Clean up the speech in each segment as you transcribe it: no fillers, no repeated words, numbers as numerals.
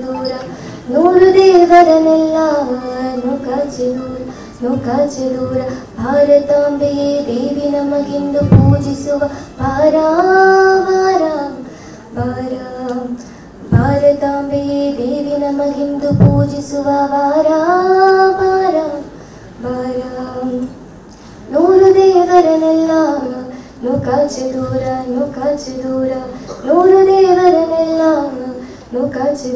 ದೂರ ನೂರು ದೇವರನ್ನೆಲ್ಲ ನುಕಾಚೆ ದೂರ ಭಾರತಾಂಬೆಯೇ ದೇವಿ ನಮಗಿಂದು ಪೂಜಿಸುವ ಬಾರ ಬಾರ ಬಾರ ಭಾರತಾಂಬೆಯೇ ದೇವಿ ನಮಗಿಂದು ಪೂಜಿಸುವ ಬಾರ ಬಾರ ಬಾರ ನೂರು ದೇವರನ್ನೆಲ್ಲ ನುಕಾಚೆ ದೂರ ನೂರು ದೇವರನ್ನೆಲ್ಲ ನುಕಾಚೆ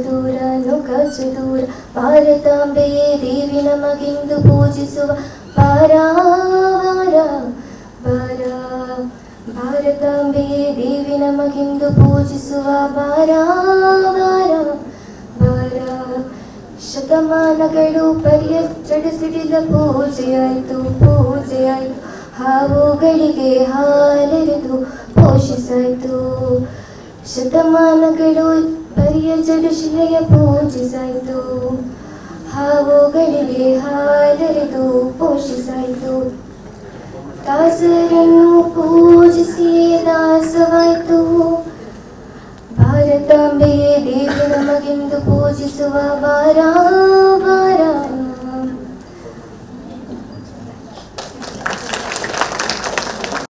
ದೂರ ಭಾರತಾಂಬೆಯೇ ದೇವಿ ನಮಗಿಂದು ಪೂಜಿಸುವ ಬಾರ ಬಾರ ಬಾರ ಭಾರತಾಂಬೆಯೇ ದೇವಿ ನಮಗಿಂದು ಪೂಜಿಸುವ ಬಾರ ಬಾರ ಬಾರ ಶತಮಾನಗಳು ಪರ್ಯಟಡಿಸಿದ ಪೂಜೆಯಾಯಿತು ಹಾವುಗಳಿಗೆ ಹಾಲೆರೆದು ಪೋಷಿಸಾಯಿತು ಶತಮಾನಗಳು ಪರ್ಯಟಡಿಸಿಲೆಯ ಪೂಜಿಸಾಯಿತು ಹಾವುಗಳಿಗೆ ಹಾಲೆರೆದು ಪೋಷಿಸಾಯಿತು ದಾಸರನ್ನು ಪೂಜಿಸಿ ದಾಸವಾಯಿತು ಭಾರತಾಂಬೆಯೇ ದೇವಿ ನಮಗಿಂದು ಪೂಜಿಸುವ